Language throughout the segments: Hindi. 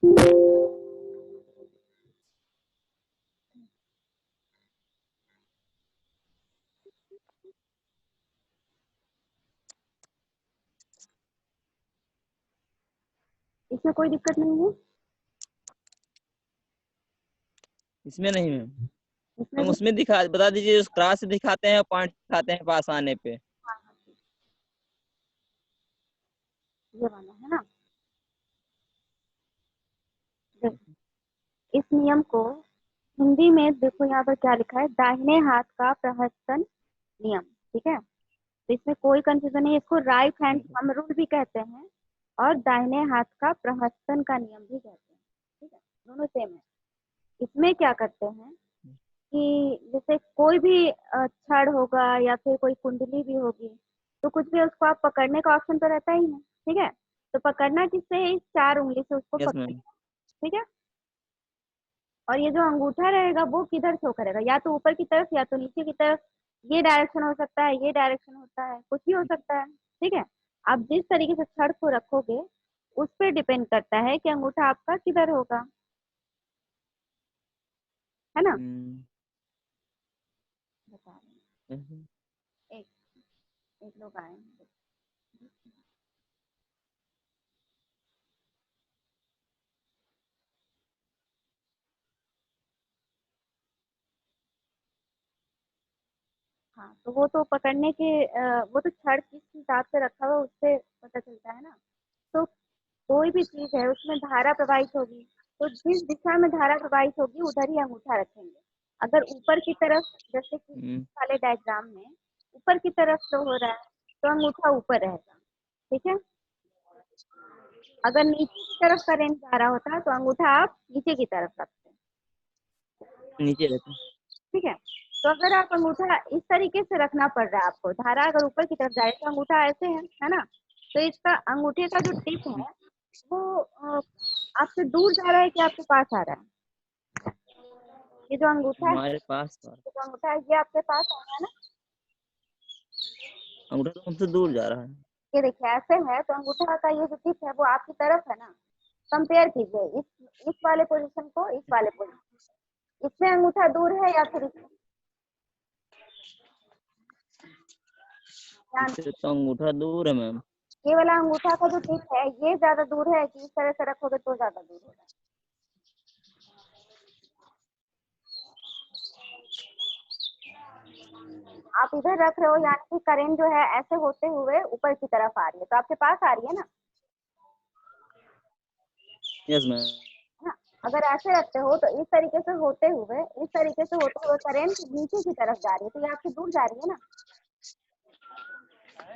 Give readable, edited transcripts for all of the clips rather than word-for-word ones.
इसमें कोई दिक्कत नहीं है? इसमें नहीं मैम, इसमें हम भी उसमें दिखा बता दीजिए, उस क्रॉस दिखाते हैं, पॉइंट दिखाते हैं पास आने पे। ये वाला है ना। देखो इस नियम को हिंदी में देखो यहाँ पर क्या लिखा है, दाहिने हाथ का प्रहसन नियम। ठीक है, तो इसमें कोई कंफ्यूजन नहीं है, इसको राइट हैंड थंब रूल भी कहते हैं और दाहिने हाथ का प्रहसन का नियम भी कहते हैं। ठीक है, दोनों सेम है। इसमें क्या करते हैं कि जैसे कोई भी छड़ होगा या फिर कोई कुंडली भी होगी, तो कुछ भी उसको आप पकड़ने का ऑप्शन तो रहता ही है। ठीक है, तो पकड़ना किससे है, इस 4 उंगली से उसको यस पकड़ना। मैम। ठीक है, और ये जो अंगूठा रहेगा वो किधर शो करेगा, या तो ऊपर की तरफ या तो नीचे की तरफ। ये डायरेक्शन हो सकता है, ये डायरेक्शन होता है, कुछ भी हो सकता है। ठीक है, आप जिस तरीके से छड़ को रखोगे उस पर डिपेंड करता है कि अंगूठा आपका किधर होगा, है ना। बता रहे हैं। एक एक लोग आए हैं। हाँ, तो वो तो पकड़ने के वो तो छड़ किस हिसाब से रखा हुआ उससे पता चलता है ना। तो कोई भी चीज है उसमें धारा प्रवाहित होगी, तो जिस दिशा में धारा प्रवाहित होगी उधर ही अंगूठा रखेंगे। अगर ऊपर की तरफ, जैसे कि इस वाले डायग्राम में ऊपर की तरफ फ्लो हो रहा है तो अंगूठा ऊपर रहेगा। ठीक है, अगर नीचे की तरफ करंट जा रहा होता है तो अंगूठा आप नीचे की तरफ रखते हैं। नीचे रहते। ठीक है, तो अगर आप अंगूठा इस तरीके से रखना पड़ रहा है आपको, धारा अगर ऊपर की तरफ जाए तो अंगूठा ऐसे है ना। तो इसका अंगूठे का जो टिप है वो आपसे दूर जा रहा है कि आपके पास आ रहा है। ये जो अंगूठा है, हमारे पास ये जो अंगूठा है ये आपके पास आ रहा है ना। अंगूठा तो हमसे दूर जा रहा है। ये देखिए ऐसे है, तो अंगूठा का ये जो टिप है वो आपकी तरफ है ना। कंपेयर कीजिए इस वाले पोजीशन को इस वाले पोजीशन, इसमें अंगूठा दूर है या फिर इसमें। इससे तो अंगूठा दूर है मैम। ये वाला अंगूठा का जो टिप है ये ज्यादा दूर है कि इस तरह से रखोगे तो ज्यादा दूर होगा। आप इधर रख रहे हो यानी कि करंट जो है ऐसे होते हुए ऊपर की तरफ आ रही है, तो आपके पास आ रही है ना। Yes ma'am. है ना, अगर ऐसे रखते हो तो इस तरीके से होते हुए करंट नीचे की तरफ जा रही है, तो ये आपसे दूर जा रही है ना।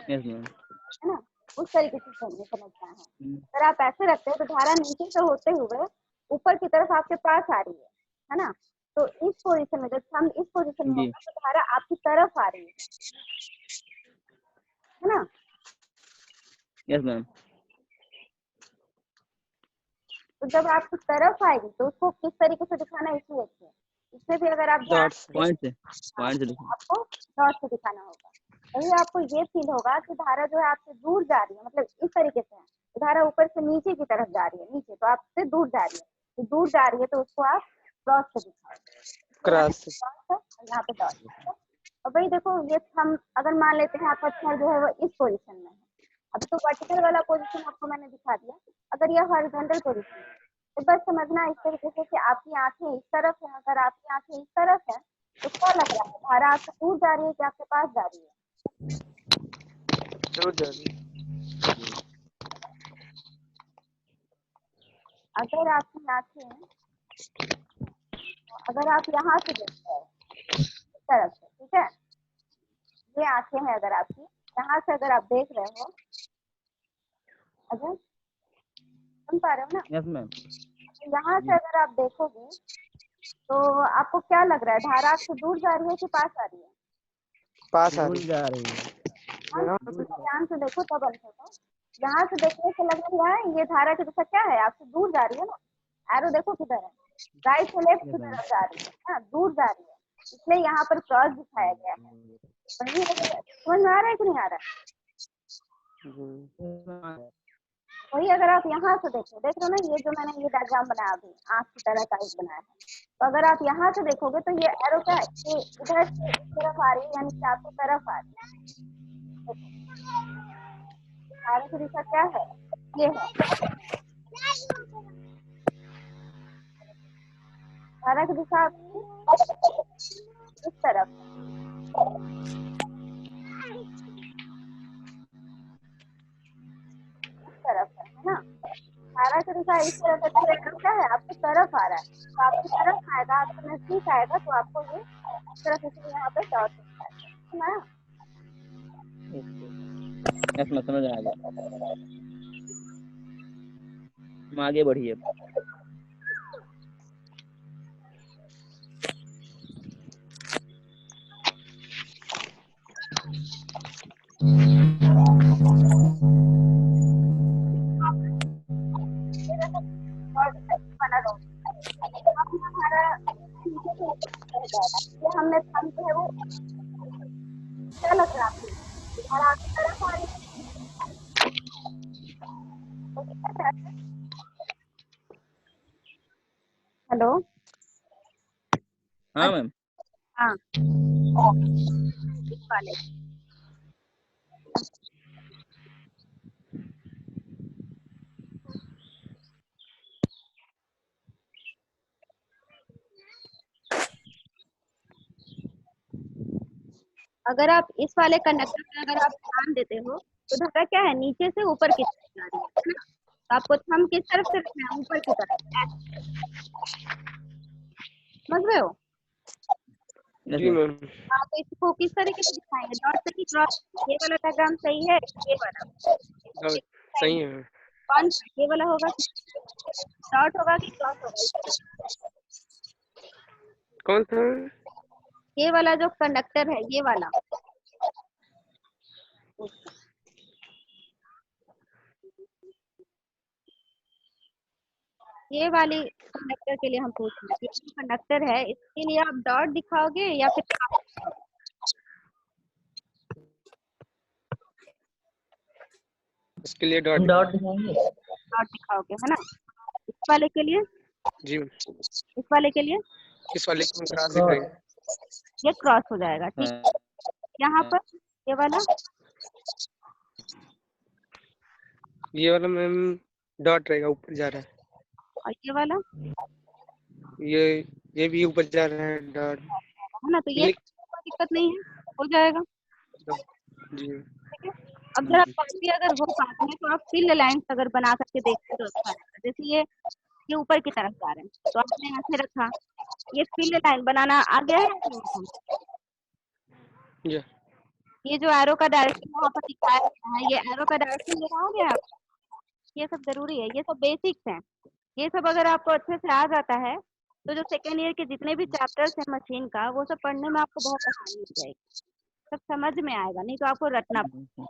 Yes ma'am. है ना, उस तरीके से समझना है। अगर आप ऐसे रखते हो तो धारा नीचे से होते हुए ऊपर की तरफ आपके पास आ रही है ना। तो इस पोजीशन में जब हम इस पोजीशन में जी। होगा तो धारा आपकी तरफ आ रही है ना। Yes ma'am. तो जब आपकी तरफ आएगी तो उसको किस तरीके से दिखाना है इसमें देखिए, इसमें भी अगर आप ध्यान पॉइंट से हाँ, पॉइंट से लिखिए। आपको डॉट से दिखाना होगा, तभी आपको ये फील होगा कि धारा जो है आपसे दूर जा रही है, मतलब इस तरीके से है तो धारा ऊपर से नीचे की तरफ जा रही है, नीचे तो आपसे दूर जा रही है, तो दूर जा रही है तो उसको आप क्रॉस से दिखाओ। क्रॉस से। यहाँ पे डॉट। और भाई देखो ये हम अगर मान लेते हैं आपका छड़ जो है वो इस पोजीशन में है, अभी तो वर्टिकल वाला पोजीशन आपको मैंने दिखा दिया, अगर ये हॉरिजॉन्टल पोजीशन है तो बस समझना इस तरीके से कि आपकी आंखें इस तरफ है, अगर आपकी आंखें इस तरफ है तो क्या लग रहा है, धारा आपसे दूर जा रही है कि आपके पास जा रही है। दूर जा रही है। अगर आपकी आंखें, अगर आप यहाँ से देखते हैं इस तरफ से, ठीक है, ये आंखें हैं अगर आपकी, यहाँ से अगर आप देख रहे हो, अगर सुन पा रहे हो ना, यस मैम। यहाँ से अगर आप देखोगे तो आपको क्या लग रहा है, धारा आपसे दूर जा रही है कि पास आ रही है। पास आ दूर रही जा रही है। है। ध्यान से देखो तब अंत होगा। यहाँ से देखने से लग रहा है ये धारा की दिशा क्या है, आपसे दूर जा रही है ना। एरो देखो किधर है, राइट से लेफ्ट की तरफ जा रही है ना, दूर जा रही है, इसलिए यहाँ पर क्रॉस दिखाया गया है। समझ में आ रहा है कि नहीं आ रहा है। वही अगर आप यहाँ से देखो, देख रहे हो ना, ये जो मैंने ये डायग्राम बनाया अभी, आँख की तरह टाइप बनाया है, तो अगर आप यहाँ से देखोगे तो ये एरो क्या है, ये इधर से इस तरफ आ रही है, यानी कि आपकी तरफ आ रही है। देखो, आगे की दिशा क्या है, ये है, धारा की दिशा आपकी इस तरफ है, इस तरफ है ना। धारा की दिशा इस तरफ है, तो एरो क्या है, आपकी तरफ आ रहा है, तो आपकी तरफ आएगा, आपके नजदीक आएगा, तो आपको ये इस तरफ, इसलिए यहाँ पे डॉट होता है ना। यस मैं समझ आ गया। हम आगे बढ़िए। बना लो, अब हमारा नीचे से ऊपर चढ़ जाएगा, ये हमने थंब जो है वो क्या लग रहा है, और आगे तरफ आ रही है। हेलो। हाँ मैम। हाँ, इस वाले अगर आप इस वाले कंडक्टर पे अगर आप ध्यान देते हो तो धारा क्या है, नीचे से ऊपर की तरफ जा रही है ना। तो आपको थंब किस तरफ से रखना है, ऊपर की तरफ, समझ रहे हो। यस जी मैम। मैम। हाँ, तो इसको किस तरीके से दिखाएंगे, डॉट से कि क्रॉस। ये वाला डायग्राम सही है, ये वाला हाँ, सही है। कौन सा, ये वाला होगा कि डॉट होगा कि क्रॉस होगा, कौन सा? ये वाला जो कंडक्टर है, ये वाला, ये वाली कंडक्टर के लिए हम पूछ रहे हैं कि जो कंडक्टर है इसके लिए आप डॉट दिखाओगे या फिर उसके लिए डॉट डॉट दिखाएंगे। डॉट दिखाओगे, है ना। इस वाले के लिए, जी मैम। इस वाले के लिए इस वाले को क्रॉस दिखाएंगे। ये क्रॉस हो जाएगा, ठीक। हाँ, यहाँ पर ये वाला ये वाला मैम डॉट रहेगा, ऊपर जा रहा है। और ये वाला, ये भी ऊपर जा रहा है डॉट। है ना, तो ये कोई दिक्कत नहीं है, हो जाएगा, जी ठीक है। अगर आप कॉपी अगर हो पाते हैं तो आप फील्ड लाइंस अगर बना करके देखते तो अच्छा रहेगा। जैसे ये ऊपर की तरफ जा रहे हैं तो आपने ऐसे रखा, ये फील्ड लाइन बनाना आ गया है। जी। ये जो एरो का डायरेक्शन वहाँ पर दिखाया गया है, ये एरो का डायरेक्शन दिखाया गया है, ये सब जरूरी है, ये सब बेसिक्स हैं। ये सब अगर आपको अच्छे से आ जाता है तो जो सेकेंड ईयर के जितने भी चैप्टर्स हैं मशीन का, वो सब पढ़ने में आपको बहुत आसानी हो जाएगी, सब समझ में आएगा, नहीं तो आपको रटना पड़ेगा।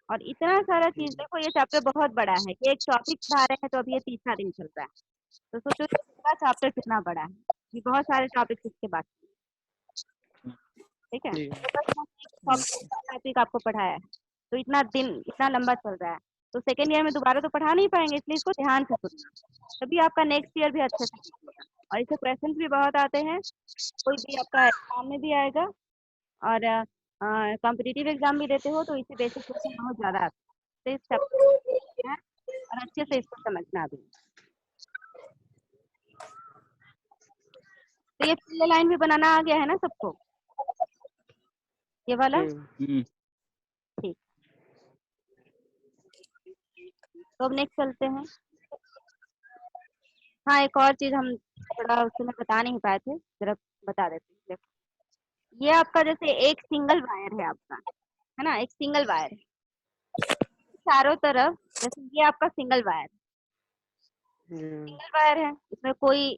और इतना सारा चीज, देखो ये चैप्टर बहुत बड़ा है, ये एक टॉपिक पढ़ा रहे हैं तो अभी ये तीसरा दिन चल रहा है, तो सोचो पूरा चैप्टर कितना बड़ा है, ये बहुत सारे टॉपिक्स इसके बाद, ठीक है। जी। तो बस टॉपिक आपको पढ़ाया है, तो इतना दिन इतना लंबा चल रहा है, तो सेकेंड ईयर में दोबारा तो पढ़ा नहीं पाएंगे, इसलिए इसको ध्यान से सुनना, तभी आपका नेक्स्ट ईयर भी अच्छे से निकलेगा। और इससे क्वेश्चन भी बहुत आते हैं, कोई भी आपका एग्जाम में भी आएगा, और कॉम्पिटिटिव एग्जाम भी देते हो तो इसी बेसिक क्वेश्चन बहुत ज़्यादा आते हैं, तो इस चैप्टर है और अच्छे से इसको समझना भी। तो ये फील्ड लाइन भी बनाना आ गया है ना सबको, ये वाला, ठीक। तो अब नेक्स्ट चलते हैं। हाँ, एक और चीज हम थोड़ा उस समय बता नहीं पाए थे, जरा बता देते हैं। देखो, ये आपका जैसे एक सिंगल वायर है आपका, है ना, एक सिंगल वायर है चारों तरफ, जैसे ये आपका सिंगल वायर है, इसमें कोई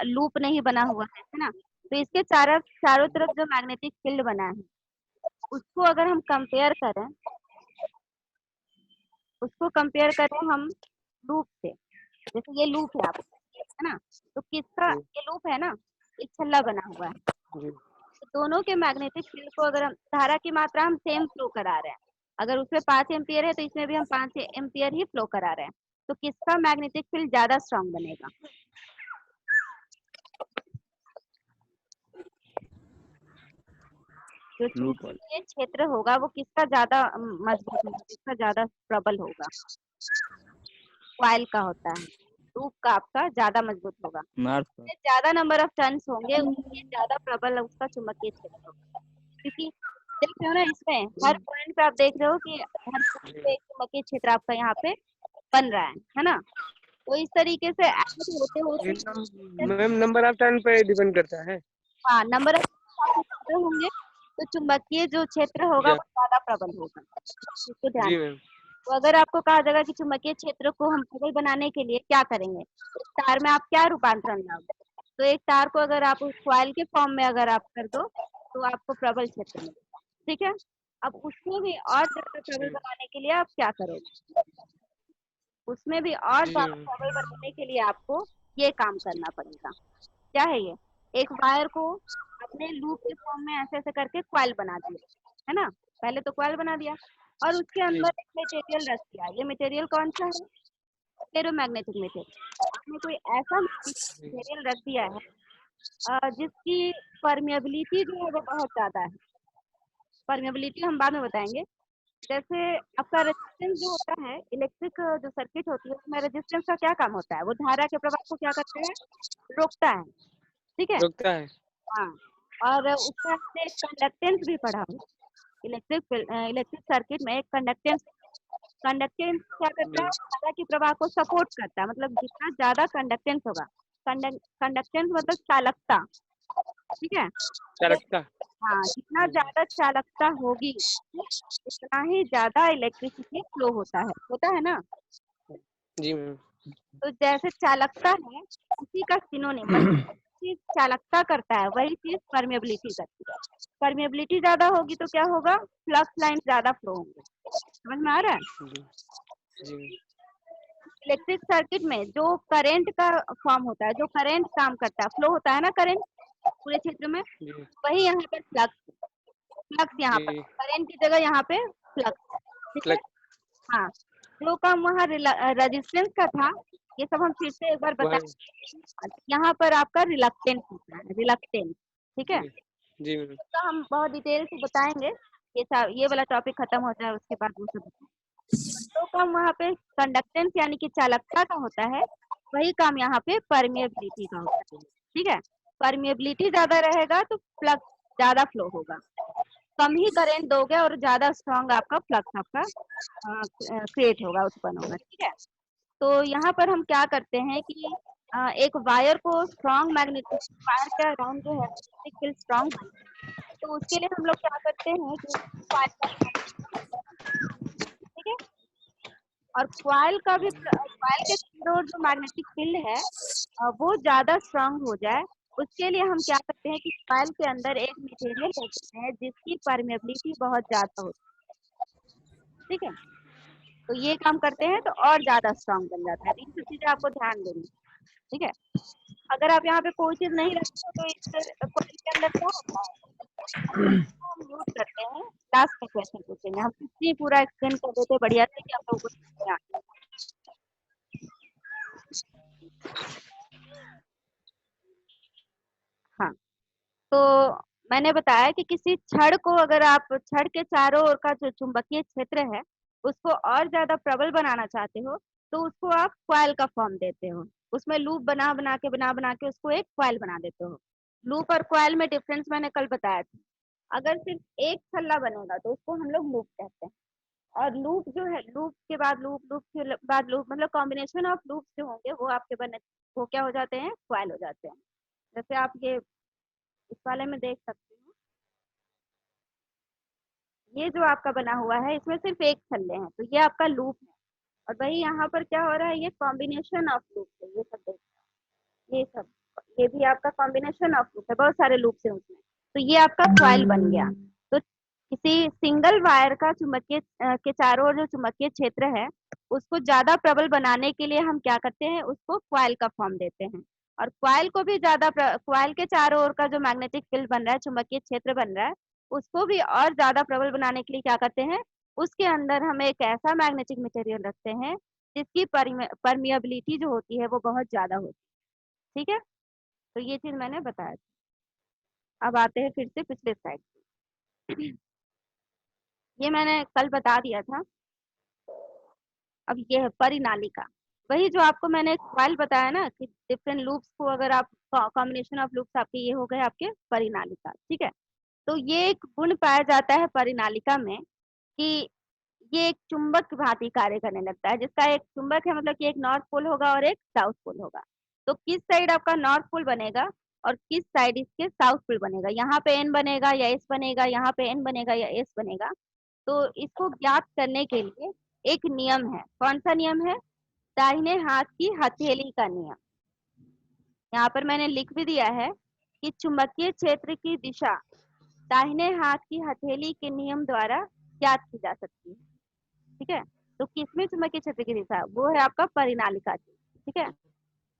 लूप नहीं बना हुआ है ना। तो इसके चारों तरफ जो मैग्नेटिक फील्ड बना है, उसको अगर हम कंपेयर करें, हम लूप से, जैसे ये लूप है आपका, है ना, तो किसका ये लूप है ना, एक छल्ला बना हुआ है, तो दोनों के मैग्नेटिक फील्ड को अगर हम धारा की मात्रा हम सेम फ्लो करा रहे हैं, अगर उसमें 5 एम्पियर है तो इसमें भी हम 5 एम्पियर ही फ्लो करा रहे हैं, तो किसका मैग्नेटिक फील्ड ज्यादा स्ट्रांग बनेगा? जो चुंबकीय क्षेत्र होगा वो किसका ज्यादा मजबूत होगा, किसका ज्यादा प्रबल होगा? कॉइल का होता है, लूप का आपका ज्यादा मजबूत होगा। नॉर्थ। ज्यादा नंबर ऑफ टर्न्स होंगे उतनी ज्यादा प्रबल उसका चुंबकीय क्षेत्र होगा। क्योंकि देख रहे हो ना, इसमें हर पॉइंट पे आप देख रहे हो कि हर पॉइंट पे एक चुंबकीय क्षेत्र आपका यहाँ पे बन रहा है ना? तो इस तरीके से ऐड होते होते मैम नंबर ऑफ टर्न पे डिपेंड करता है। हाँ, नंबर ऑफ क्षेत्र होंगे तो चुंबकीय जो क्षेत्र होगा वो ज्यादा प्रबल होगा। इसको ध्यान। जी मैम। तो अगर आपको कहा जाएगा कि चुंबकीय क्षेत्र को हम प्रबल बनाने के लिए क्या करेंगे, एक तार में आप क्या रूपांतरण लाओगे? तो एक तार को अगर आप कॉइल के फॉर्म में अगर आप कर दो तो आपको प्रबल क्षेत्र मिलेगा। ठीक है, अब उसको भी और ज्यादा प्रबल बनाने के लिए आप क्या करोगे? उसमें भी और ज्यादा प्रबल बनाने के लिए आपको ये काम करना पड़ेगा। क्या है ये? एक वायर को अपने लूप के फॉर्म में ऐसे ऐसे करके कॉइल बना दिया, है ना? पहले तो कॉइल बना दिया और उसके अंदर एक मटेरियल रख दिया। ये मटेरियल कौन सा है? Ferromagnetic material. आपने कोई ऐसा मटेरियल रख दिया है जिसकी परमिएबिलिटी जो है वो बहुत ज्यादा है। परमिएबिलिटी हम बाद में बताएंगे। जैसे आपका रेजिस्टेंस जो होता है, इलेक्ट्रिक जो सर्किट होती है उसमें रेजिस्टेंस का क्या काम होता है? वो धारा के प्रवाह को क्या करता है? रोकता है। ठीक है, रोकता है। हाँ। और उसका हमने एक कंडक्टेंस भी पढ़ा है। इलेक्ट्रिक सर्किट में एक कंडक्टेंस क्या करता है? धारा के प्रवाह को सपोर्ट करता है। मतलब जितना ज्यादा कंडक्टेंस होगा, कंडक्टेंस मतलब चालकता। ठीक है, तो चालकता। हाँ, जितना ज्यादा चालकता होगी उतना ही ज्यादा इलेक्ट्रिसिटी फ्लो होता है ना? जी मैम। तो जैसे चालकता है उसी का सिनोनिम, मतलब चीज चालकता करता है वही चीज परमेबिलिटी करती है। परमेबिलिटी ज्यादा होगी तो क्या होगा? फ्लक्स लाइन ज्यादा फ्लो होंगे। समझ में आ रहा है? जी। इलेक्ट्रिक सर्किट में जो करंट का फॉर्म होता है, जो करंट काम करता है, फ्लो होता है ना करंट पूरे क्षेत्र में, जी। वही यहाँ पर फ्लक्स यहाँ पर जी। करंट की जगह यहाँ पे फ्लक्स। ठीक है, हाँ। जो काम वहाँ रेजिस्टेंस का था, ये सब हम फिर से एक बार बताएं। यहाँ पर आपका रिलक्टेंस होता है, रिलक्टेंस। ठीक है, जी मैम। तो हम बहुत डिटेल से बताएंगे। ये वाला टॉपिक खत्म हो जाए उसके बाद वो सब बताएंगे। तो काम वहाँ पे कंडक्टेंस यानी कि चालकता का होता है, वही काम यहाँ पे परमिएबिलिटी का होता है। ठीक है, परमिएबिलिटी ज्यादा रहेगा तो फ्लक्स ज्यादा फ्लो होगा। कम ही करंट दोगे और ज्यादा स्ट्रॉन्ग आपका फ्लक्स आपका क्रिएट होगा, उत्पन्न होगा। ठीक है, तो यहाँ पर हम क्या करते हैं कि एक वायर को स्ट्रॉन्ग मैग्नेटिक, वायर के अराउंड जो है मैग्नेटिक फील्ड स्ट्रॉन्ग बने, तो उसके लिए हम लोग क्या करते हैं कि कॉइल का इस्तेमाल करते हैं। ठीक है, और कॉइल के चारों ओर जो मैग्नेटिक फील्ड है वो ज्यादा स्ट्रांग हो जाए, उसके लिए हम क्या करते हैं कि कॉइल के अंदर एक मटेरियल होते हैं जिसकी परमेबिलिटी बहुत ज्यादा होती है। ठीक है, तो ये काम करते हैं तो और ज्यादा स्ट्रांग बन जाता है। तो इन सब चीजें आपको ध्यान देनी। ठीक है, अगर आप यहाँ पे कोई चीज नहीं रखते हो तो इस कॉइल के अंदर क्या होता है? हम यूज करते हैं। लास्ट का क्वेश्चन पूछेंगे हम, इतनी पूरा एक्सप्लेन कर देते बढ़िया से कि आप लोगों को समझ में आ जाए। हाँ, तो मैंने बताया कि किसी छड़ को अगर आप छड़ के चारों ओर का जो चुंबकीय क्षेत्र है उसको और ज्यादा प्रबल बनाना चाहते हो तो उसको आप कॉइल का फॉर्म देते हो। उसमें लूप बना बना के उसको एक कॉइल बना देते हो। लूप और कॉइल में डिफरेंस मैंने कल बताया था। अगर सिर्फ एक छल्ला बनेगा तो उसको हम लोग लूप कहते हैं, और लूप जो है, लूप के बाद लूप, लूप के बाद लूप, मतलब कॉम्बिनेशन ऑफ लूप जो होंगे वो आपके बने, वो क्या हो जाते हैं? कॉइल हो जाते हैं। जैसे आप ये इस वाले में देख सकते हो, ये जो आपका बना हुआ है इसमें सिर्फ एक छल्ले हैं तो ये आपका लूप है। और वही यहाँ पर क्या हो रहा है? ये कॉम्बिनेशन ऑफ लूप है। ये सब देख, ये सब, ये भी आपका कॉम्बिनेशन ऑफ लूप है, बहुत सारे लूप है उसमें। तो ये आपका कॉइल बन गया। तो किसी सिंगल वायर का चुंबकीय के चारों ओर जो चुंबकीय क्षेत्र है उसको ज्यादा प्रबल बनाने के लिए हम क्या करते हैं? उसको कॉइल का फॉर्म देते हैं। और कॉइल को भी ज्यादा, कॉइल के चारों ओर का जो मैग्नेटिक फील्ड बन रहा है, चुंबकीय क्षेत्र बन रहा है, उसको भी और ज्यादा प्रबल बनाने के लिए क्या करते हैं? उसके अंदर हम एक ऐसा मैग्नेटिक मटेरियल रखते हैं जिसकी परमिएबिलिटी जो होती है वो बहुत ज्यादा होती है। ठीक है, तो ये चीज मैंने बताया था। अब आते हैं फिर से पिछले स्लाइड। ये मैंने कल बता दिया था। अब ये है परिनालिका। वही जो आपको मैंने एक फाइल बताया ना कि डिफरेंट लूप्स को अगर आप कॉम्बिनेशन ऑफ लूप्स आपके ये हो गए आपके परिनालिका। ठीक है, तो ये एक गुण पाया जाता है परिनालिका में कि ये एक चुंबक की भांति कार्य करने लगता है, जिसका एक चुंबक है, मतलब कि एक नॉर्थ पोल होगा और एक साउथ पोल होगा। तो किस साइड आपका नॉर्थ पोल बनेगा और किस साइड इसके साउथ पोल बनेगा, यहाँ पे एन बनेगा या एस बनेगा, यहाँ पे एन बनेगा या एस बनेगा। तो इसको ज्ञात करने के लिए एक नियम है। कौन सा नियम है? दाहिने हाथ की हथेली का नियम। यहाँ पर मैंने लिख भी दिया है कि चुंबकीय क्षेत्र की दिशा दाहिने हाथ की हथेली के नियम द्वारा ज्ञात की जा सकती है। ठीक है, तो किसमें चुंबकीय क्षेत्र की दिशा? वो है आपका परिनालिका की। ठीक है,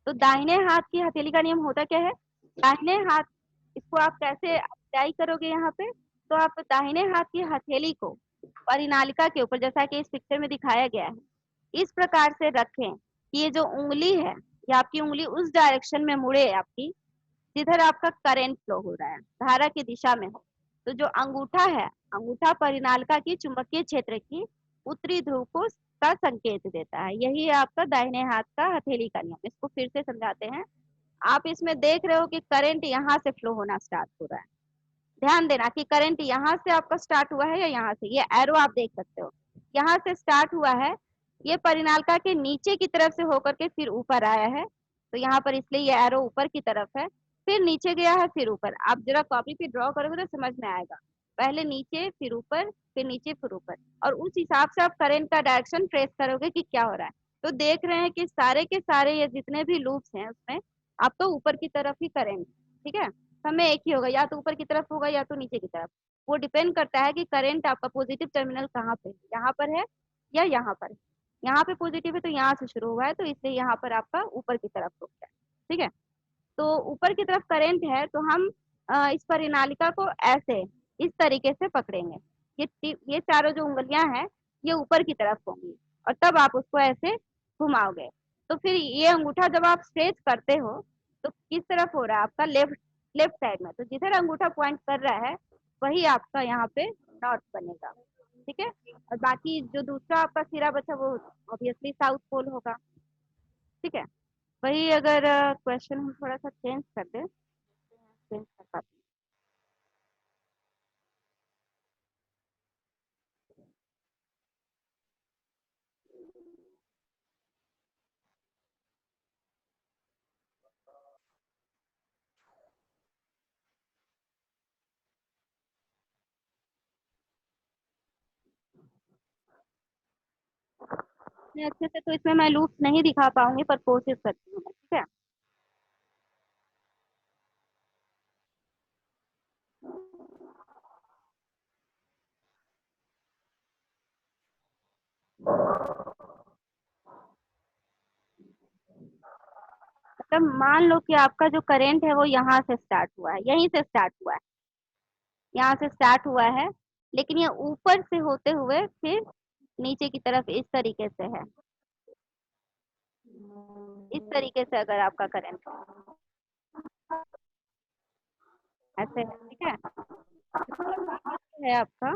तो दाहिने हाथ की हथेली का नियम होता क्या है? दाहिने हाथ, इसको आप कैसे अप्लाई करोगे यहाँ पे? तो आप दाहिने हाथ की हथेली को परिनालिका के ऊपर, जैसा कि इस पिक्चर में दिखाया गया है, इस प्रकार से रखें कि ये जो उंगली है, ये आपकी उंगली उस डायरेक्शन में मुड़े आपकी जिधर आपका करंट फ्लो हो रहा है, धारा की दिशा में हो। तो जो अंगूठा है, अंगूठा परिनालिका की चुंबकीय क्षेत्र की उत्तरी ध्रुव को का संकेत देता है। यही है आपका दाहिने हाथ का हथेली का नियम। इसको फिर से समझाते हैं। आप इसमें देख रहे हो कि करंट यहाँ से फ्लो होना स्टार्ट हो रहा है। ध्यान देना कि करंट यहाँ से आपका स्टार्ट हुआ है या यहाँ से। ये एरो आप देख सकते हो, यहाँ से स्टार्ट हुआ है, ये परिनालिका के नीचे की तरफ से होकर के फिर ऊपर आया है। तो यहाँ पर इसलिए ये एरो ऊपर की तरफ है, फिर नीचे गया है, फिर ऊपर। आप जरा कॉपी पे ड्रॉ करोगे तो समझ में आएगा। पहले नीचे, फिर ऊपर, फिर नीचे, फिर ऊपर, और उस हिसाब से आप करंट का डायरेक्शन ट्रेस करोगे कि क्या हो रहा है। तो देख रहे हैं कि सारे के सारे ये जितने भी लूप्स हैं उसमें आपका ऊपर की तरफ ही करंट। ठीक है, हमें एक ही होगा, या तो ऊपर की तरफ होगा या तो नीचे की तरफ। वो डिपेंड करता है कि करंट आपका पॉजिटिव टर्मिनल कहाँ पे है, यहाँ पर है या यहाँ पर है। यहाँ पे पॉजिटिव है तो यहाँ से शुरू हुआ है, तो इसलिए यहाँ पर आपका ऊपर की तरफ हो गया। ठीक है, तो ऊपर की तरफ करंट है तो हम इस परिनालिका को ऐसे इस तरीके से पकड़ेंगे। ये चारों जो उंगलियां हैं ये ऊपर की तरफ होंगी, और तब आप उसको ऐसे घुमाओगे। तो फिर ये अंगूठा जब आप स्ट्रेच करते हो तो किस तरफ हो रहा है आपका? लेफ्ट, लेफ्ट साइड में। तो जिधर अंगूठा पॉइंट कर रहा है वही आपका यहाँ पे नॉर्थ बनेगा। ठीक है, और बाकी जो दूसरा आपका सिरा बचा वो ऑब्वियसली साउथ पोल होगा। ठीक है, वही अगर क्वेश्चन हम थोड़ा सा चेंज कर दें, चेंज कर पाते हैं। अच्छे से तो इसमें मैं लूप्स नहीं दिखा पाऊंगी पर कोशिश करती हूँ मैं। ठीक है, मतलब मान लो कि आपका जो करंट है वो यहाँ से स्टार्ट हुआ है, यहीं से स्टार्ट हुआ है, यहाँ से स्टार्ट हुआ है, लेकिन ये ऊपर से होते हुए फिर नीचे की तरफ इस तरीके से है। इस तरीके से अगर आपका करंट ऐसे है, ठीक है आपका।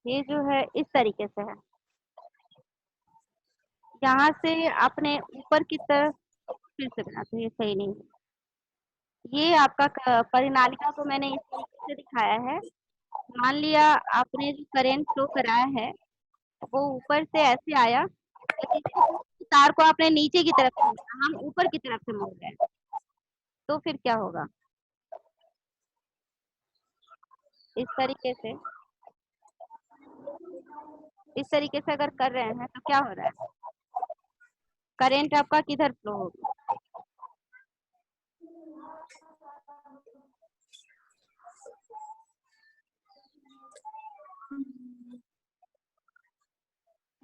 ये जो है इस तरीके से है, यहाँ से आपने ऊपर की तरफ, फिर से बनाते हैं, ये सही नहीं है। ये आपका परिनालिका को मैंने इस तरीके से दिखाया है। मान लिया आपने जो करंट फ्लो कराया है वो ऊपर से ऐसे आया, लेकिन इस तार को आपने नीचे की तरफ से मोड़ा, हम ऊपर की तरफ से मोड़ रहे हैं, तो फिर क्या होगा? इस तरीके से, इस तरीके से अगर कर रहे हैं तो क्या हो रहा है? करंट आपका किधर फ्लो होगा?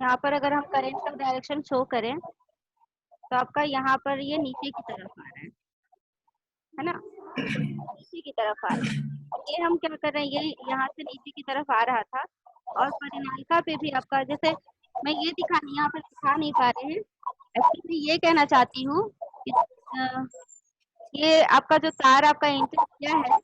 यहाँ पर अगर हम करंट का डायरेक्शन शो करें तो आपका यहाँ पर ये नीचे की तरफ आ रहा है ना, नीचे की तरफ आ रहा है। ये हम क्या कर रहे हैं, ये यहाँ से नीचे की तरफ आ रहा था। और परिनालिका पे भी आपका, जैसे मैं ये यहाँ पर दिखा नहीं पा रहे हैं, एक्चुअली ये कहना चाहती हूँ कि ये आपका जो तार आपका एंटर किया है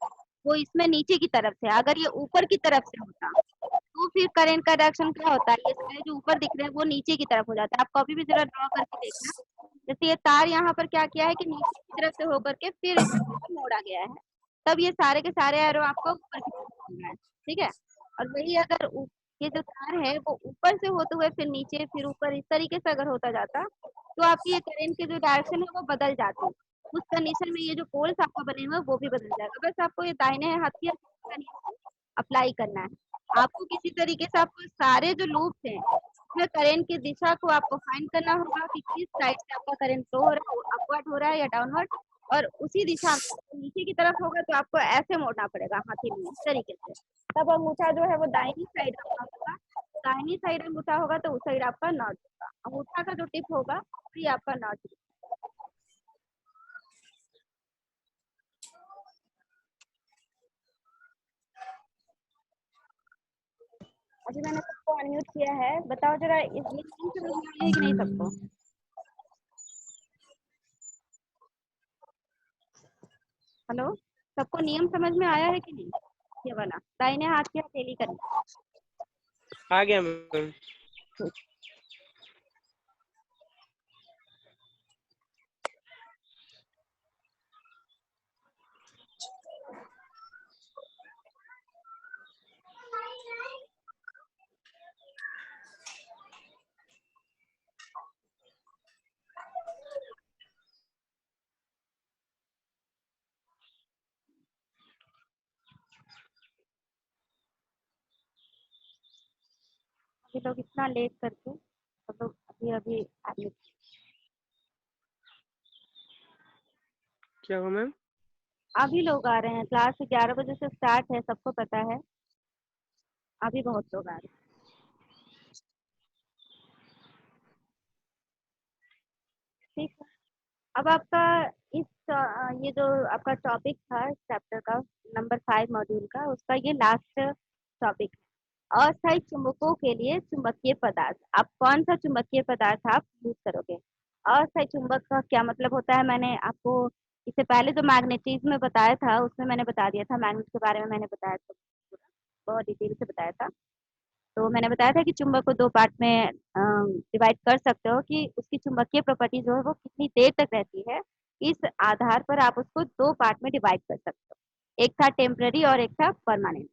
वो इसमें नीचे की तरफ से, अगर ये ऊपर की तरफ से होता तो फिर करंट का डायरेक्शन क्या होता है, ये सारे जो ऊपर दिख रहे हैं वो नीचे की तरफ हो जाता है। आप कभी भी जरा ड्रॉ करके देखना, जैसे ये तार यहाँ पर क्या किया है कि नीचे की तरफ से होकर के फिर इस तरफ मोड़ा गया है, तब ये सारे के सारे एरो आपको ऊपर की तरफ घूम रहा है, ठीक है। और वही अगर ये जो तार है वो ऊपर से होते हुए फिर नीचे फिर ऊपर इस तरीके से अगर होता जाता तो आपकी ये करंट की जो डायरेक्शन है वो बदल जाती। उस कंडीशन में ये जो पोल्स आपका बने हुए हैं वो भी बदल जाएगा। बस आपको ये दाहिने हाथ की अप्लाई करना है। आपको किसी तरीके से आपको सारे जो लूप्स हैं उसमें करंट की दिशा को आपको फाइंड करना होगा कि किस साइड से आपका करंट फ्लो हो रहा है, अपवर्ड हो रहा है या डाउनवर्ड, और उसी दिशा में नीचे की तरफ होगा तो आपको ऐसे मोड़ना पड़ेगा हाथी में इस तरीके से। तब अंगूठा जो है वो दाहिनी साइड आपका होगा, दाहिनी साइड अंगूठा होगा तो उस साइड आपका नॉर्थ होगा, अंगूठा का जो टिप होगा वही आपका नॉर्थ। अभी मैंने सबको अनम्यूट किया है, बताओ जरा इस मीटिंग समझ में आई है कि नहीं सबको? हेलो, सबको नियम समझ में आया है कि नहीं? ये वाला दाहिने हाथ की हथेली करना। आ गया मैम। अभी लोग इतना लेट करके सब लोग अभी अभी admit। क्या हुआ मैम? अभी लोग आ रहे हैं, क्लास 11 बजे से स्टार्ट है, सबको पता है। अभी बहुत लोग आ रहे हैं, ठीक है। अब आपका इस ये जो आपका टॉपिक था चैप्टर का नंबर 5 मॉड्यूल का, उसका ये लास्ट टॉपिक है, अस्थायी चुंबकों के लिए चुंबकीय पदार्थ। आप कौन सा चुंबकीय पदार्थ आप यूज करोगे? अस्थायी चुंबक का क्या मतलब होता है, मैंने आपको इससे पहले जो मैग्नेटिज्म में बताया था उसमें मैंने बता दिया था, मैग्नेट के बारे में मैंने बताया था, बहुत डिटेल से बताया था। तो मैंने बताया था कि चुंबक को दो पार्ट में डिवाइड कर सकते हो कि उसकी चुंबकीय प्रॉपर्टी जो है वो कितनी देर तक रहती है, इस आधार पर आप उसको दो पार्ट में डिवाइड कर सकते हो। एक था टेम्पररी और एक था परमानेंट।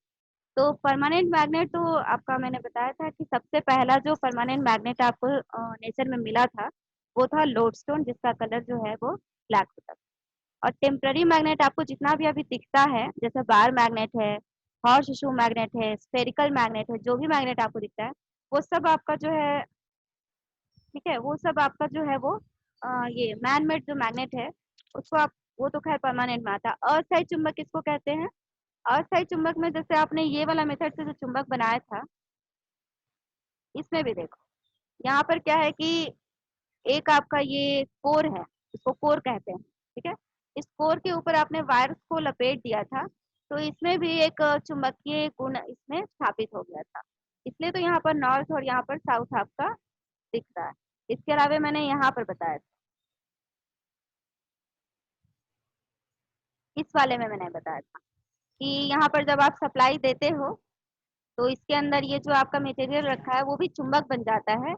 तो परमानेंट मैग्नेट तो आपका मैंने बताया था कि सबसे पहला जो परमानेंट मैग्नेट आपको नेचर में मिला था वो था लोडस्टोन, जिसका कलर जो है वो ब्लैक होता था। और टेम्पररी मैग्नेट आपको जितना भी अभी दिखता है, जैसे बार मैग्नेट है, हॉर्स शू मैग्नेट है, स्फेरिकल मैग्नेट है, जो भी मैग्नेट आपको दिखता है वो सब आपका जो है, ठीक है, वो सब आपका जो है वो ये मैन मेड जो मैग्नेट है उसको आप, वो तो खैर परमानेंट में आता है। अस्थायी चुंबक किसको कहते हैं? अस्थायी चुंबक में जैसे आपने ये वाला मेथड से जो चुंबक बनाया था, इसमें भी देखो यहाँ पर क्या है कि एक आपका ये कोर है, इसको कोर कहते हैं, ठीक है। इस कोर के ऊपर आपने वायर्स को लपेट दिया था, तो इसमें भी एक चुंबकीय गुण इसमें स्थापित हो गया था, इसलिए तो यहाँ पर नॉर्थ और यहाँ पर साउथ आपका दिख रहा है। इसके अलावा मैंने यहाँ पर बताया था, इस वाले में मैंने बताया था कि यहाँ पर जब आप सप्लाई देते हो तो इसके अंदर ये जो आपका मटेरियल रखा है वो भी चुंबक बन जाता है,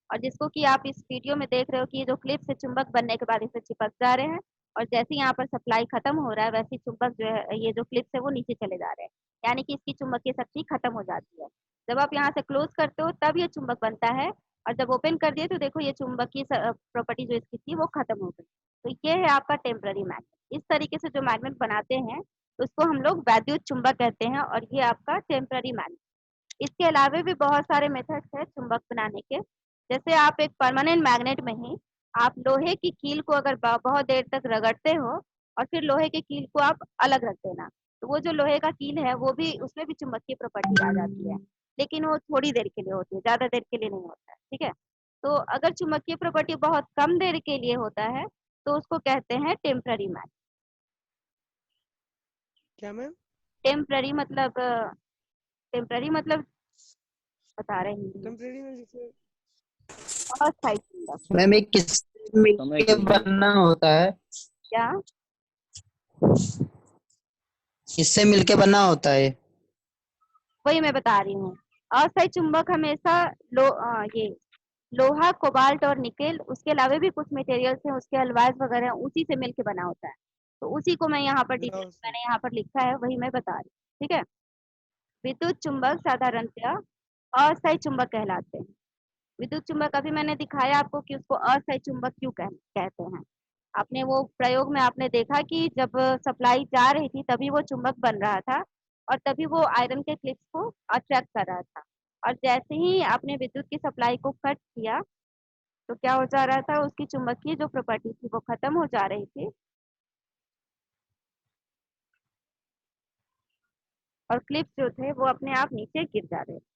और जिसको कि आप इस वीडियो में देख रहे हो कि ये जो क्लिप से चुंबक बनने के बाद इसे चिपक जा रहे हैं, और जैसे ही यहाँ पर सप्लाई खत्म हो रहा है वैसे ही चुंबक जो है, ये जो क्लिप है वो नीचे चले जा रहे हैं, यानी कि इसकी चुंबकीय शक्ति खत्म हो जाती है। जब आप यहाँ से क्लोज करते हो तब ये चुंबक बनता है, और जब ओपन कर दिए तो देखो ये चुंबकीय प्रॉपर्टी जो इसकी थी वो खत्म हो गई। तो ये है आपका टेम्पररी मैग्नेट। इस तरीके से जो मैग्नेट बनाते हैं उसको हम लोग वैद्युत चुंबक कहते हैं, और ये आपका टेम्पररी मैग्नेट। इसके अलावा भी बहुत सारे मेथड्स हैं चुंबक बनाने के, जैसे आप एक परमानेंट मैग्नेट में ही आप लोहे की कील को अगर बहुत देर तक रगड़ते हो और फिर लोहे की कील को आप अलग रख देना, तो वो जो लोहे का कील है वो भी, उसमें भी चुंबकीय प्रॉपर्टी आ जाती है। लेकिन वो थोड़ी देर के लिए होती है, ज्यादा देर के लिए नहीं होता है। ठीक है, तो अगर चुंबकीय प्रॉपर्टी बहुत कम देर के लिए होता है तो उसको कहते हैं टेम्पररी मैच। क्या मैम? टेम्पररी मतलब टेम्पररी मतलब बता रहे हैं हिंदी में, टेम्परेरी में जैसे अस्थायी चुंबक। मैम ये किससे समय मिलके के लिए। बनना होता है? क्या? किससे मिलके बनना होता है? वही मैं बता रही हूँ, अस्थायी चुंबक हमेशा ये लोहा, कोबाल्ट और निकेल, उसके अलावा भी कुछ मटेरियल्स हैं, उसके अलवाज वगैरह हैं, उसी से मिलके बना होता है। तो उसी को मैं यहाँ पर डिटेल लॉ से। मैंने यहाँ पर लिखा है, वही मैं बता रही हूँ। ठीक है, विद्युत चुंबक साधारणतया अस्थायी चुंबक कहलाते हैं। विद्युत चुंबक अभी मैंने दिखाया आपको कि उसको अस्थायी चुंबक क्यों कहते हैं। आपने वो प्रयोग में आपने देखा कि जब सप्लाई जा रही थी तभी वो चुंबक बन रहा था और तभी वो आयरन के क्लिप्स को अट्रैक्ट कर रहा था। और जैसे ही आपने विद्युत की सप्लाई को कट किया तो क्या हो जा रहा था, उसकी चुंबकीय जो प्रॉपर्टी थी वो खत्म हो जा रही थी और क्लिप्स जो थे वो अपने आप नीचे गिर जा रहे थे।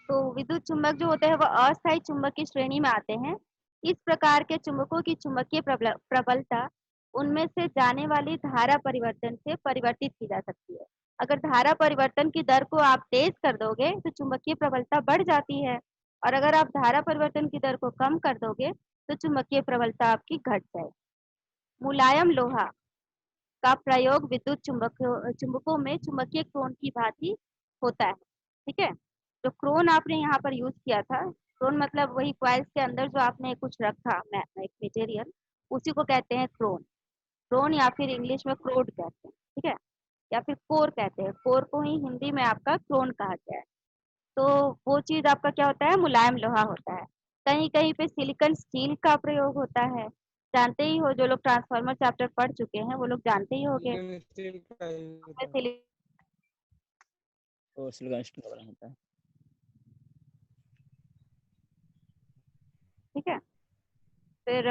तो विद्युत चुंबक जो होते हैं वो अस्थायी चुंबक की श्रेणी में आते हैं। इस प्रकार के चुंबकों की चुंबकीय प्रबलता उनमें से जाने वाली धारा परिवर्तन से परिवर्तित की जा सकती है। अगर धारा परिवर्तन की दर को आप तेज कर दोगे तो चुंबकीय प्रबलता बढ़ जाती है, और अगर आप धारा परिवर्तन की दर को कम कर दोगे तो चुंबकीय प्रबलता आपकी घट जाएगी। मुलायम लोहा का प्रयोग विद्युत चुंबकों में चुंबकीय क्रोन की भांति होता है। ठीक है, तो क्रोन आपने यहाँ पर यूज किया था, क्रोन मतलब वही कॉइल्स के अंदर जो आपने कुछ रखा एक मटेरियल, उसी को कहते हैं क्रोन। क्रोन या फिर इंग्लिश में क्रोड कहते हैं। ठीक है, या फिर कोर कहते हैं, कोर को ही हिंदी में आपका क्रोन कहा गया है। तो वो चीज आपका क्या होता है, मुलायम लोहा होता है। कहीं कहीं पे सिलिकॉन स्टील का प्रयोग होता है, जानते ही हो, जो लोग ट्रांसफार्मर चैप्टर पढ़ चुके हैं वो लोग जानते ही होंगे। सिलिकॉन स्टील का यूज उसमें होता है। और सिलिकॉन स्टील का बना होता है। ठीक है, फिर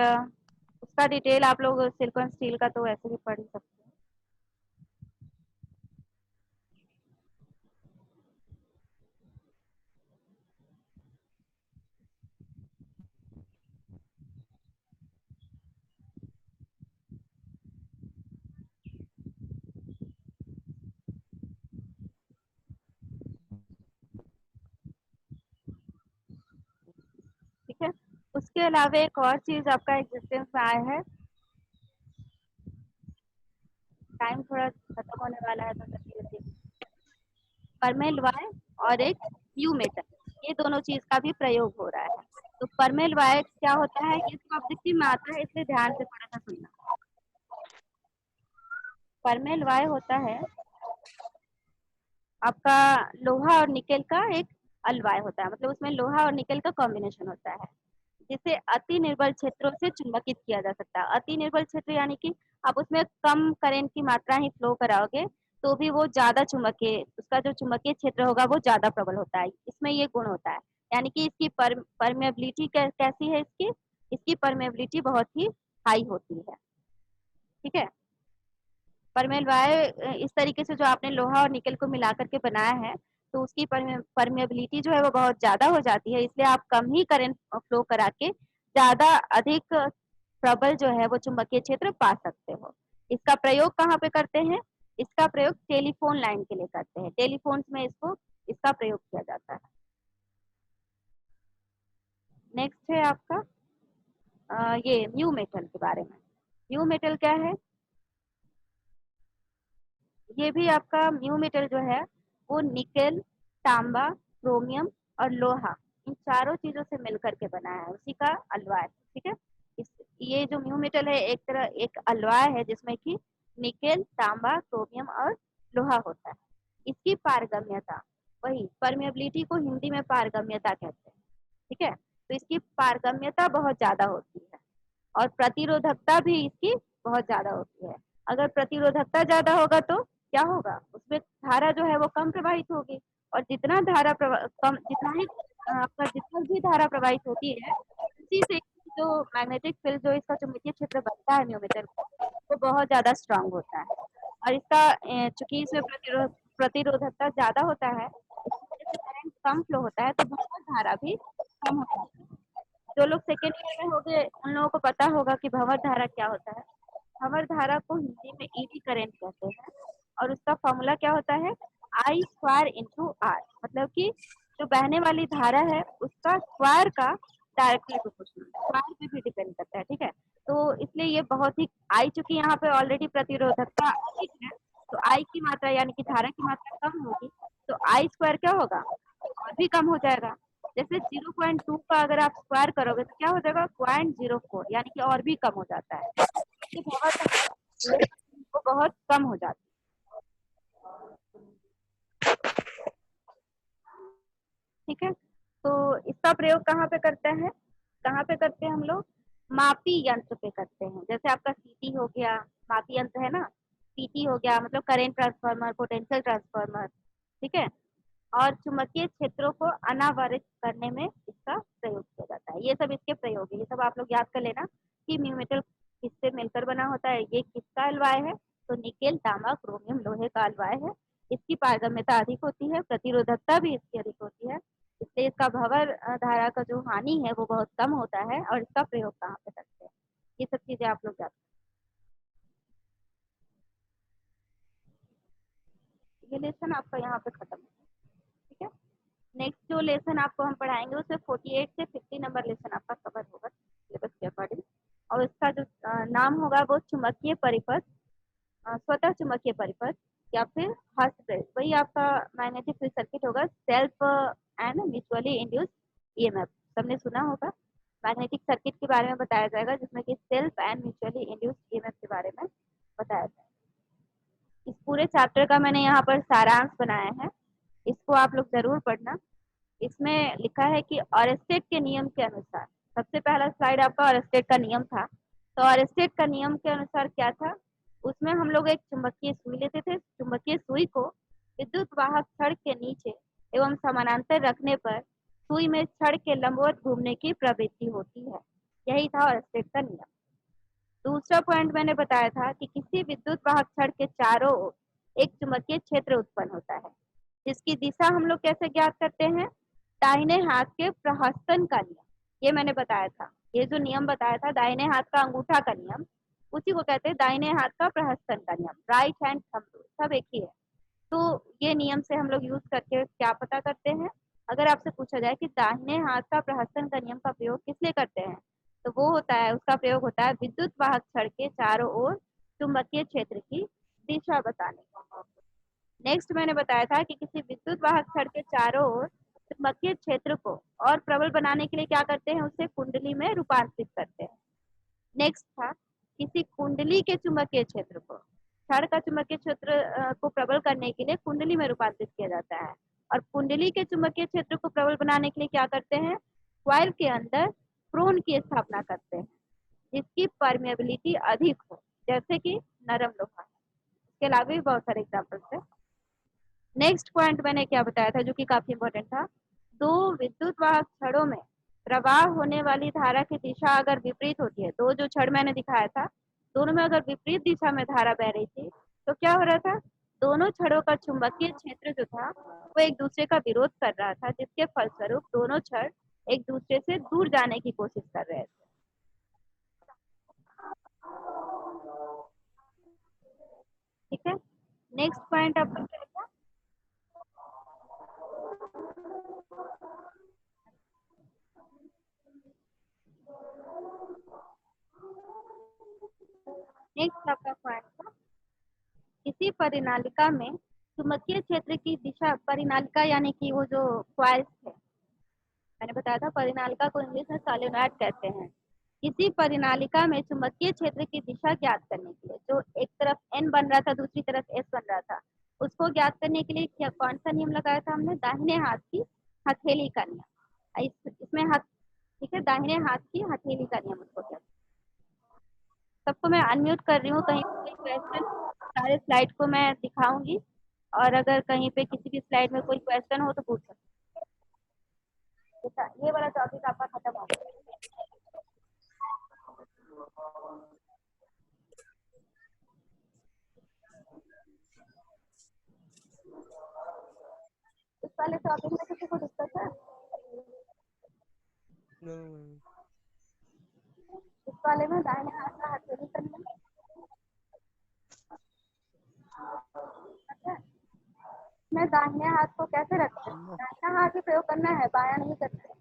उसका डिटेल आप लोग सिलिकॉन स्टील का तो वैसे भी पढ़ ही सकते हैं। ठीक है, उसके अलावा एक और चीज आपका एग्जिस्टेंस में आया है, टाइम थोड़ा खत्म होने वाला है तो जल्दी जल्दी। परमेलवाय और एक यू मेटल, ये दोनों चीज का भी प्रयोग हो रहा है। तो परमेलवाय क्या होता है, ये सब ऑब्जेक्टिव में आता है इसलिए ध्यान से थोड़ा सा सुनना। परमेलवाय होता है आपका लोहा और निकेल का एक अलवाय होता है, मतलब उसमें लोहा और निकेल का कॉम्बिनेशन होता है, जिसे अति निर्बल क्षेत्रों से चुंबकित किया जा सकता है। अति निर्बल क्षेत्र यानी कि आप उसमें कम करंट की मात्रा ही फ्लो कराओगे तो भी वो ज्यादा चुंबकीय, उसका जो चुंबकीय क्षेत्र होगा वो ज्यादा प्रबल होता है। इसमें ये गुण होता है, यानी कि इसकी परमेबिलिटी कैसी है, इसकी इसकी परमेबिलिटी बहुत ही हाई होती है। ठीक है, परमेलवाय इस तरीके से जो आपने लोहा और निकल को मिला करके बनाया है तो उसकी परमेबिलिटी जो है वो बहुत ज्यादा हो जाती है, इसलिए आप कम ही करंट फ्लो करा के ज्यादा अधिक प्रबल जो है वो चुंबकीय क्षेत्र पा सकते हो। इसका प्रयोग कहाँ पे करते हैं, इसका प्रयोग टेलीफोन लाइन के लिए करते हैं, टेलीफोन्स में इसका प्रयोग किया जाता है। नेक्स्ट है आपका ये म्यू मेटल के बारे में। म्यू मेटल क्या है, ये भी आपका म्यू मेटल जो है वो निकेल, तांबा, क्रोमियम और लोहा, इन चारों चीजों से मिलकर के बना है, उसी का अलवाय। ठीक है, इस ये जो म्यू मेटल है एक तरह एक अलवाय है जिसमें कि निकेल, तांबा, क्रोमियम और लोहा होता है। इसकी पारगम्यता, वही परमेबिलिटी को हिंदी में पारगम्यता कहते हैं। ठीक है, तो इसकी पारगम्यता बहुत ज्यादा होती है और प्रतिरोधकता भी इसकी बहुत ज्यादा होती है। अगर प्रतिरोधकता ज्यादा होगा तो क्या होगा, उसमें धारा जो है वो कम प्रवाहित होगी, और जितना धारा कम, जितना ही आपका जितना भी धारा प्रवाहित होती है उसी से जो मैग्नेटिक फील्ड जो इसका चुंबकीय क्षेत्र बनता है म्यूमीटर वो बहुत ज्यादा स्ट्रांग होता है। और इसका चूंकि इसमें प्रतिरोधकता ज्यादा होता है, इसकी वजह से करंट कम फ्लो होता है, तो भंवर धारा भी कम होता है। जो लोग सेकेंड ईयर में होंगे उन लोगों को पता होगा कि भंवर धारा क्या होता है। भंवर धारा को हिंदी में ईडी करंट कहते हैं और उसका फॉर्मूला क्या होता है, आई स्क्वायर इंटू आर, मतलब कि जो बहने वाली धारा है उसका स्क्वायर का डायरेक्टली प्रोपोर्शनल, स्क्वायर पे भी डिपेंड करता है, ठीक है। तो इसलिए ये बहुत ही, आई चूंकि यहाँ पे ऑलरेडी प्रतिरोधकता अधिक है, तो आई की मात्रा यानी कि धारा की मात्रा कम होगी, तो आई स्क्वायर क्या होगा, और भी कम हो जाएगा। जैसे 0.2 का अगर आप स्क्वायर करोगे तो क्या हो जाएगा 0.04, यानी कि और भी कम हो जाता है। इससे वो बहुत कम हो जाती है, ठीक है। तो इसका प्रयोग कहाँ पे करते हैं, कहाँ पे करते हैं हम लोग, मापी यंत्र पे करते हैं। जैसे आपका सीटी हो गया, मापी यंत्र है ना, सीटी हो गया मतलब करेंट ट्रांसफार्मर, पोटेंशियल ट्रांसफार्मर, ठीक है। और चुंबकीय क्षेत्रों को अनावरित करने में इसका प्रयोग किया जाता है। ये सब इसके प्रयोग है, ये सब आप लोग याद कर लेना कि म्यूमेटल किससे मिलकर बना होता है, ये किसका अलवाय है, तो निकेल, तांबा, क्रोमियम लोहे का अलवाय है। इसकी पारगम्यता अधिक होती है, प्रतिरोधकता भी इसकी अधिक होती है, इसलिए इसका भंवर धारा का जो हानि है वो बहुत कम होता है। और इसका प्रयोग कहाँ पे करते हैं, ये सब चीजें आप लोग जानते हैं। ये लेसन आपका यहाँ पे खत्म है, ठीक है। नेक्स्ट जो लेसन आपको हम पढ़ाएंगे उसमें 48 से 50 नंबर लेसन आपका कवर होगा सिलेबस के अकॉर्डिंग। और उसका जो नाम होगा वो चुंबकीय परिपथ, स्वतः चुंबकीय परिपथ या फिर हस्तप्रेरित, वही आपका मैग्नेटिक फील्ड सर्किट होगा, self and mutually induced EMF, सबने सुना होगा। मैग्नेटिक सर्किट के बारे में बताया जाएगा जिसमें कि self and mutually induced EMF के बारे में बताया जाएगा। इस पूरे चैप्टर का मैंने यहाँ पर सारांश बनाया है, इसको आप लोग जरूर पढ़ना। इसमें लिखा है कि ऑरेस्टेड के नियम के अनुसार, सबसे पहला स्लाइड आपका ऑरेस्टेड का नियम था, तो ऑरेस्टेड का नियम के अनुसार क्या था, उसमें हम लोग एक चुंबकीय सुई लेते थे, चुंबकीय सुई को विद्युत वाहक छड़ के नीचे एवं समानांतर रखने पर सुई में छड़ के लंबवत घूमने की प्रवृत्ति होती है, यही था ऑरेस्टेड का नियम। दूसरा पॉइंट मैंने बताया था कि किसी विद्युत वाहक छड़ के चारों ओर एक चुंबकीय क्षेत्र उत्पन्न होता है, जिसकी दिशा हम लोग कैसे ज्ञात करते हैं, दाहिने हाथ के प्रहस्तन का नियम, ये मैंने बताया था। ये जो नियम बताया था दाहिने हाथ का अंगूठा का नियम, उसी को कहते हैं दाहिने हाथ का प्रहस्तन का नियम, राइट हैंड थंब रूल, सब एक ही है। तो ये नियम से हम लोग यूज करके क्या पता करते हैं, अगर आपसे पूछा जाए कि दाहिने हाथ का प्रहस्तन का नियम का प्रयोग किस लिए करते हैं, तो वो होता है, उसका प्रयोग होता है विद्युत वाहक छड़ के चारों ओर चुंबकीय क्षेत्र की दिशा बताने का। नेक्स्ट मैंने बताया था कि किसी विद्युत वाहक छड़ के चारों ओर चुंबकीय क्षेत्र को और प्रबल बनाने के लिए क्या करते हैं, उसे कुंडली में रूपांतरित करते हैं। नेक्स्ट था किसी कुंडली के चुंबकीय क्षेत्र को, छड़ का चुंबकीय क्षेत्र को प्रबल करने के लिए कुंडली में रूपांतरित किया जाता है। और कुंडली के चुंबकीय क्षेत्र को प्रबल बनाने के लिए क्या करते हैं, कॉइल के अंदर प्रोन की स्थापना करते हैं जिसकी परमेबिलिटी अधिक हो, जैसे कि नरम लोहा। इसके अलावा भी बहुत सारे एग्जाम्पल्स है। नेक्स्ट पॉइंट मैंने क्या बताया था जो कि काफी इंपॉर्टेंट था, दो विद्युत वाहक छड़ों में प्रवाह होने वाली धारा की दिशा अगर विपरीत होती है, दो जो छड़ मैंने दिखाया था दोनों में अगर विपरीत दिशा में धारा बह रही थी, तो क्या हो रहा था, दोनों छड़ों का चुंबकीय क्षेत्र जो था वो एक दूसरे का विरोध कर रहा था, जिसके फलस्वरूप दोनों छड़ एक दूसरे से दूर जाने की कोशिश कर रहे थे, ठीक है। नेक्स्ट पॉइंट आपका क्या था, नेक्स्ट आपका पॉइंट था किसी परिनालिका में चुंबकीय क्षेत्र की दिशा, परिनालिका यानी कि वो जो कॉइल्स थे, मैंने बताया था परिनालिका को इंग्लिश में सोलेनॉइड कहते हैं। किसी परिनालिका में चुंबकीय क्षेत्र की दिशा ज्ञात करने के लिए, जो एक तरफ एन बन रहा था दूसरी तरफ एस बन रहा था, उसको ज्ञात करने के लिए क्या कौन सा नियम लगाया था हमने, दाहिने हाथ की हथेली का नियम। इसमें हाथ, ठीक है, दाहिने हाथ की हथेली का नियम उसको कहते हैं। सबको मैं अनम्यूट कर रही हूँ, कहीं कोई क्वेश्चन, सारे स्लाइड को मैं दिखाऊंगी और अगर कहीं पे किसी भी स्लाइड में कोई क्वेश्चन हो तो पूछ सकते हैं। ये वाला टॉपिक आपका खत्म हो गया। वाले टॉपिक में किसी को दिक्कत है? No ma'am. इस वाले में दाहिने हाथ का हथेली करना है। अच्छा, मैं दाहिने हाथ को कैसे रखते हैं? दाहिना हाथ ही प्रयोग करना है, बायां नहीं करना है।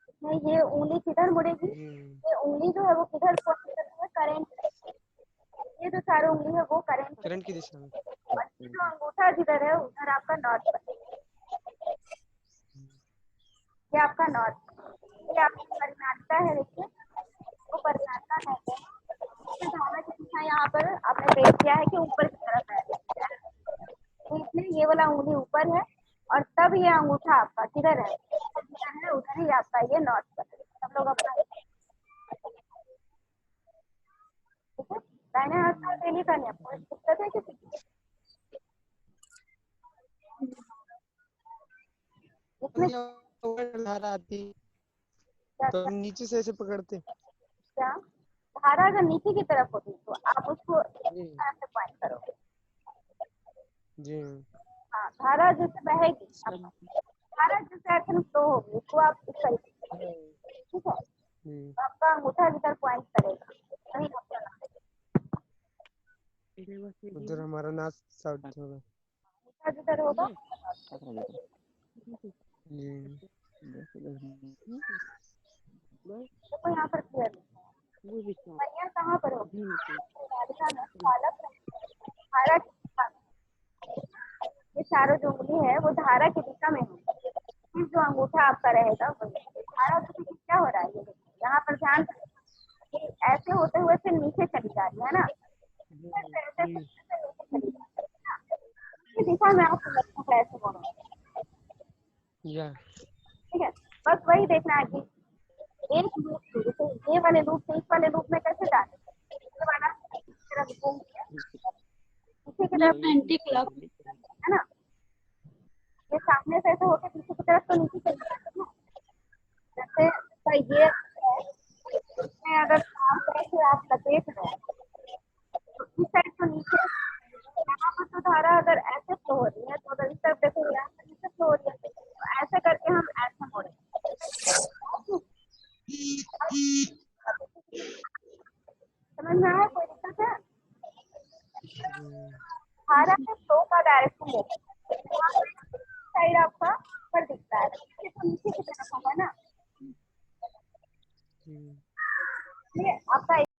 इसमें ये उंगली किधर मुड़ेगी? ये उंगली जो है वो किधर पॉइंट करती है? करेंट। ये जो चारों उंगली है वो करेंट करंट की दिशा में। और ये जो अंगूठा जिधर है उधर आपका नॉर्थ बनेगा। ये आपका नॉर्थ, ये आपकी परिनालिका है। देखिए वो परिनालिका है। इसमें धारा की दिशा यहाँ पर आपने पेश किया है कि ऊपर की तरफ है, तो इसलिए ये वाला उंगली ऊपर है और तब ये अंगूठा आपका किधर है? जिधर है उधर ही आपका ये नॉर्थ पर है। सब लोग अपना ठीक है। दाहिने हाथ का हथेली करने में कोई दिक्कत है किसी की? इसमें धारा आती क्या तो हम नीचे से ऐसे पकड़ते। क्या धारा अगर नीचे की तरफ होती तो आप उसको जी ऐसे पॉइंट करोगे। जी हाँ, धारा जैसे बहेगी, धारा जैसे एक्शन फ्लो होगी उसको आप इस तरीके से करोगे, ठीक है। जी। तो आपका अंगूठा जिधर पॉइंट करेगा वही आपका उधर हमारा नाक साउथ होगा। अंगूठा जिधर होगा जी देखो यहाँ पर क्लियर पहिया कहाँ पर होगी? नालिका में पालक में, धारा की दिशा में। ये चारों जो उंगली है वो धारा की दिशा में होगी। फिर जो अंगूठा आपका रहेगा वही धारा की क्या हो रहा है? ये देखिए यहाँ पर ध्यान कि ऐसे होते हुए फिर नीचे चली जा रही है ना, फिर ऐसे नीचे चली जा रही है ना, इसी दिशा में आप समझते हैं ऐसे बोलो, या ठीक है। बस वही देखना है कि एक लूप से जैसे ये वाले लूप से इस वाले लूप में कैसे डाले, ये वाला इस तरफ घूम के पीछे की तरफ एंटी क्लॉक है ना, ये सामने से ऐसे होके पीछे की तरफ तो नीचे चली जाती है ना। जैसे ये है, इसमें अगर काम करके आप लपेट रहे हैं तो इस साइड तो नीचे यहाँ पर तो धारा अगर ऐसे फ्लो हो रही है तो अगर इस तरफ देखो यहाँ पर नीचे फ्लो हो रही है तो ऐसे करके हम ऐसे मोड़े। समझ में आया? कोई दिक्कत है? धारा के फ्लो का डायरेक्शन देखो, साइड आपका ऊपर दिखता है, पीछे तो नीचे की तरफ होगा ना। ये आपका